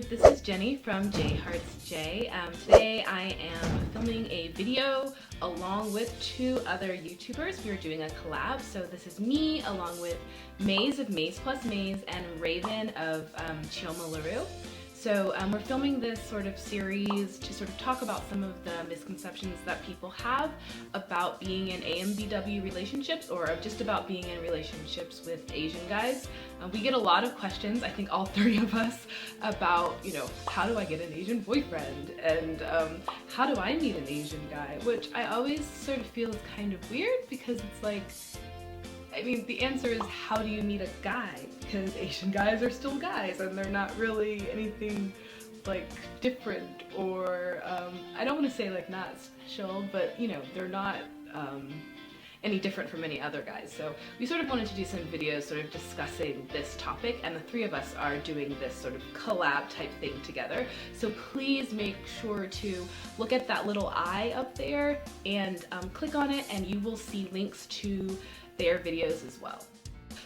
This is Jenny from jheartsjae. Today I am filming a video along with two other YouTubers. We are doing a collab. So this is me along with Maze of Maze+Maze and Raven of Chioma LaRue. So we're filming this sort of series to sort of talk about some of the misconceptions that people have about being in AMBW relationships, or just about being in relationships with Asian guys. We get a lot of questions, I think all three of us, about, you know, how do I get an Asian boyfriend? And how do I meet an Asian guy? Which I always sort of feel is kind of weird, because it's like, I mean, the answer is, how do you meet a guy? Because Asian guys are still guys, and they're not really anything like different, or I don't want to say like not special, but you know, they're not any different from any other guys. So we sort of wanted to do some videos sort of discussing this topic, and the three of us are doing this sort of collab type thing together. So please make sure to look at that little eye up there and click on it, and you will see links to their videos as well.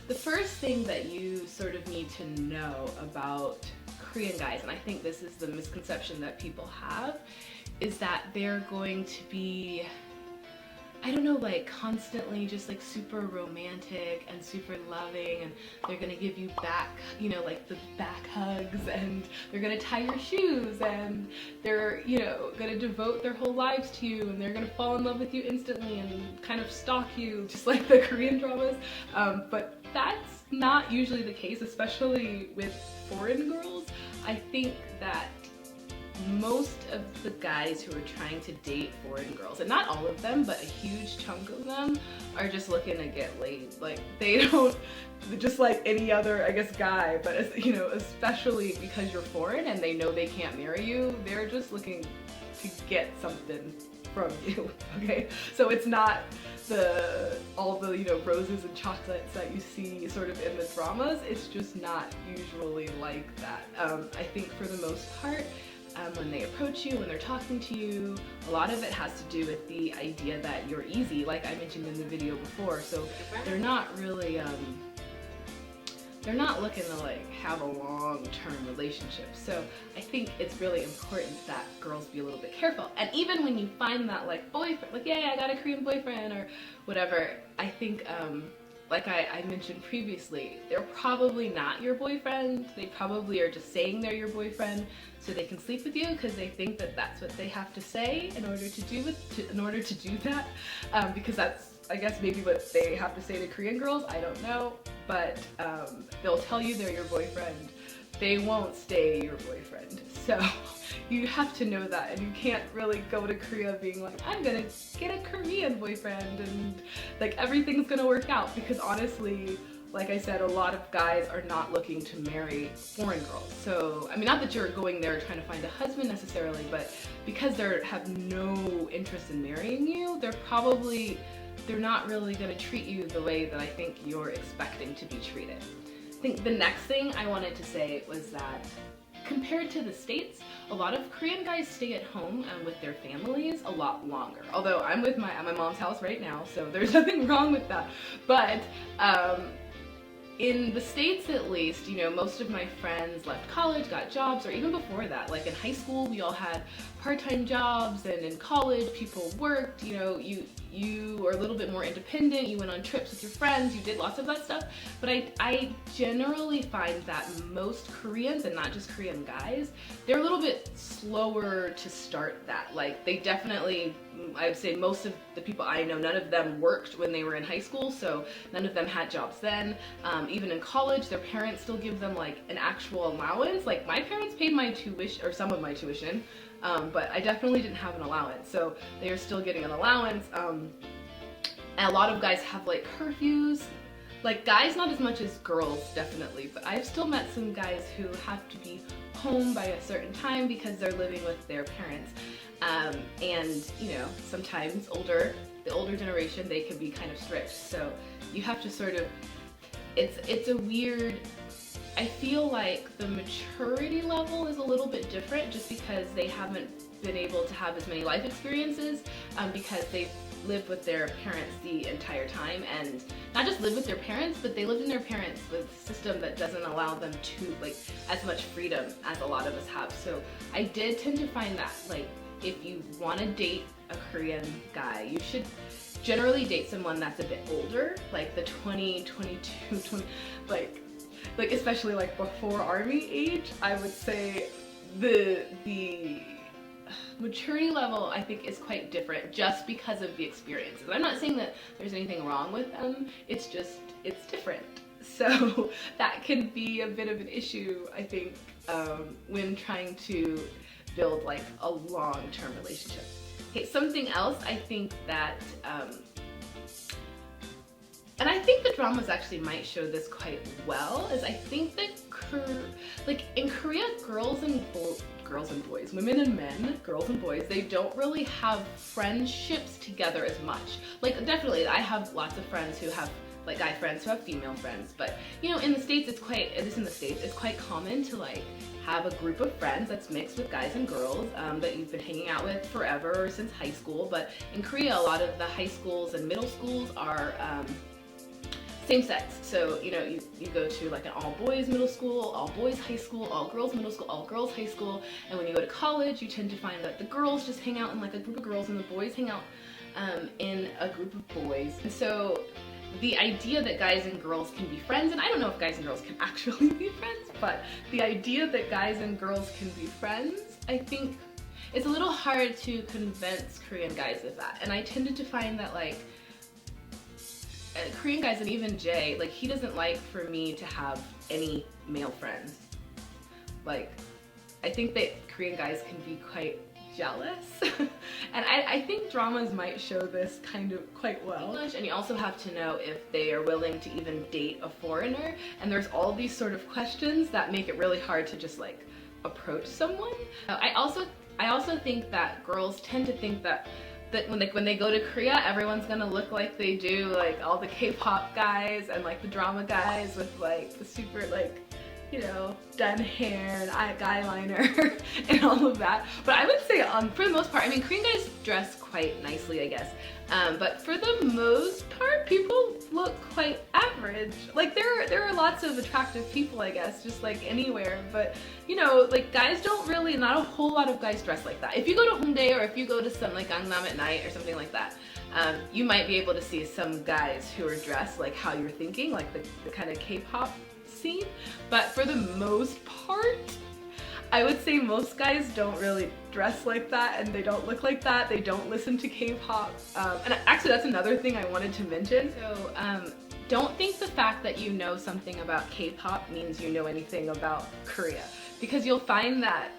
The first thing that you sort of need to know about Korean guys, and I think this is the misconception that people have, is that they're going to be, I don't know, like constantly just like super romantic and super loving, and they're gonna give you back, you know, like the back hugs, and they're gonna tie your shoes, and they're, you know, gonna devote their whole lives to you, and they're gonna fall in love with you instantly and kind of stalk you, just like the Korean dramas. But that's not usually the case, especially with foreign girls. I think that most of the guys who are trying to date foreign girls, and not all of them, but a huge chunk of them, are just looking to get laid. Like, they don't, just like any other, I guess, guy, but you know, especially because you're foreign and they know they can't marry you, they're just looking to get something from you, okay? So it's not all the, you know, roses and chocolates that you see sort of in the dramas. It's just not usually like that. I think for the most part, when they approach you, when they're talking to you, a lot of it has to do with the idea that you're easy, like I mentioned in the video before. So they're not really, they're not looking to like have a long-term relationship. So I think it's really important that girls be a little bit careful. And even when you find that like boyfriend, like, yeah, I got a Korean boyfriend or whatever, I think, like I mentioned previously, they're probably not your boyfriend. They probably are just saying they're your boyfriend so they can sleep with you, because they think that that's what they have to say in order to do that, because that's, I guess, maybe what they have to say to Korean girls. I don't know, but they'll tell you they're your boyfriend. They won't stay your boyfriend. So you have to know that, and you can't really go to Korea being like, I'm gonna get a Korean boyfriend and like everything's gonna work out, because honestly, like I said, a lot of guys are not looking to marry foreign girls. So, I mean, not that you're going there trying to find a husband necessarily, but because they have no interest in marrying you, they're not really gonna treat you the way that I think you're expecting to be treated. I think the next thing I wanted to say was that compared to the States, a lot of Korean guys stay at home with their families a lot longer. Although I'm at my mom's house right now, so there's nothing wrong with that. But in the States, at least, you know, most of my friends left college, got jobs, or even before that, like in high school, we all had part-time jobs, and in college, people worked, you know, you were a little bit more independent, you went on trips with your friends, you did lots of that stuff. But I generally find that most Koreans, and not just Korean guys, they're a little bit slower to start that. Like, they definitely, I would say most of the people I know, none of them worked when they were in high school, so none of them had jobs then. Even in college, their parents still give them like an actual allowance. Like, my parents paid my tuition, or some of my tuition, but I definitely didn't have an allowance, so they are still getting an allowance. And a lot of guys have like curfews. Like, guys not as much as girls, definitely, but I've still met some guys who have to be home by a certain time because they're living with their parents. And, you know, sometimes the older generation, they can be kind of strict. So you have to sort of, it's a weird, I feel like the maturity level is a little bit different just because they haven't been able to have as many life experiences, because they've lived with their parents the entire time, and not just lived with their parents, but they lived in their parents with a system that doesn't allow them to like as much freedom as a lot of us have. So I did tend to find that like if you want to date a Korean guy, you should generally date someone that's a bit older, like the 20, 22, 20, like especially like before army age. I would say the maturity level I think is quite different just because of the experiences. I'm not saying that there's anything wrong with them, it's just, it's different. So that can be a bit of an issue, I think, when trying to build like a long-term relationship. Okay, something else I think that, and I think the dramas actually might show this quite well, is I think that like in Korea, girls and boys, women and men, girls and boys, they don't really have friendships together as much. Like definitely, I have lots of friends who have, like guy friends who have female friends, but you know, in the States it's quite, at least in the States, it's quite common to like have a group of friends that's mixed with guys and girls that you've been hanging out with forever or since high school. But in Korea, a lot of the high schools and middle schools are same sex. So, you know, you go to like an all boys middle school, all boys high school, all girls middle school, all girls high school. And when you go to college, you tend to find that the girls just hang out in like a group of girls and the boys hang out in a group of boys. And so the idea that guys and girls can be friends, and I don't know if guys and girls can actually be friends, but the idea that guys and girls can be friends, I think it's a little hard to convince Korean guys of that. And I tended to find that like Korean guys, and even Jay, like he doesn't like for me to have any male friends. Like I think that Korean guys can be quite jealous and I think dramas might show this kind of quite well. And you also have to know if they are willing to even date a foreigner, and there's all these sort of questions that make it really hard to just like approach someone. I also think that girls tend to think that when they go to Korea, everyone's gonna look like they do, like all the K-pop guys and like the drama guys with like the super like, you know, done hair and eyeliner and all of that. But I would say for the most part, I mean, Korean guys dress quite nicely, I guess. But for the most part, people look quite average. Like there are lots of attractive people, I guess, just like anywhere. But you know, like guys don't really, not a whole lot of guys dress like that. If you go to Hongdae or if you go to some like Gangnam at night or something like that, you might be able to see some guys who are dressed like how you're thinking, like the kind of K-pop scene. But for the most part, I would say most guys don't really dress like that, and they don't look like that. They don't listen to K-pop. And actually that's another thing I wanted to mention. So don't think the fact that you know something about K-pop means you know anything about Korea, because you'll find that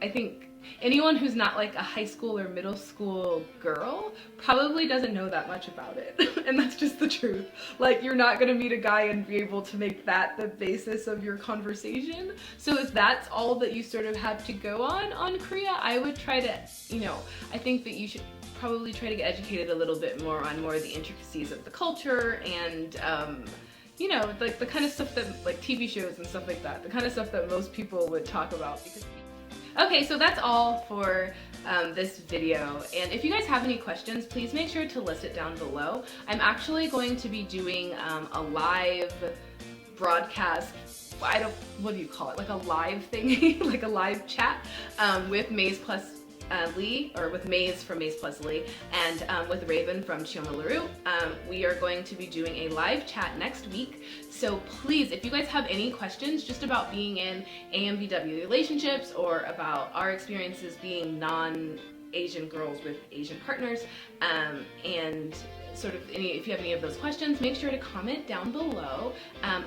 I think anyone who's not like a high school or middle school girl probably doesn't know that much about it. And that's just the truth. Like you're not gonna meet a guy and be able to make that the basis of your conversation. So if that's all that you sort of have to go on Korea, I would try to, you know, I think that you should probably try to get educated a little bit more on more of the intricacies of the culture and you know, like the kind of stuff that like TV shows and stuff like that, the kind of stuff that most people would talk about. Okay, so that's all for this video, and if you guys have any questions, please make sure to list it down below. I'm actually going to be doing a live broadcast, what do you call it, like a live thingy, like a live chat with Maze+Lee, or with Maze from Maze+Lee, and with Raven from Chioma LaRue. We are going to be doing a live chat next week, so please, if you guys have any questions just about being in AMBW relationships or about our experiences being non-Asian girls with Asian partners, and sort of if you have any of those questions, make sure to comment down below.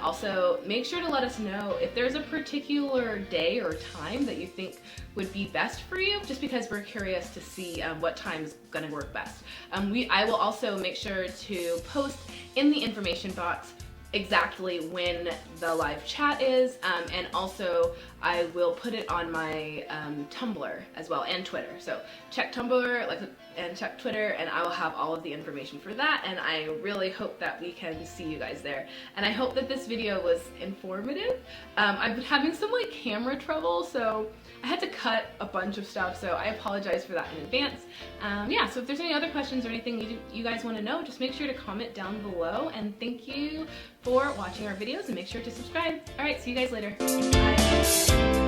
Also, make sure to let us know if there's a particular day or time that you think would be best for you, just because we're curious to see what time's gonna work best. I will also make sure to post in the information box exactly when the live chat is, and also I will put it on my Tumblr as well, and Twitter. So check Tumblr, and check Twitter, and I will have all of the information for that, and I really hope that we can see you guys there. And I hope that this video was informative. I've been having some like camera trouble, so I had to cut a bunch of stuff, so I apologize for that in advance. Yeah, so if there's any other questions or anything you guys want to know, just make sure to comment down below, and thank you for watching our videos, and make sure to subscribe. Alright, see you guys later. Bye.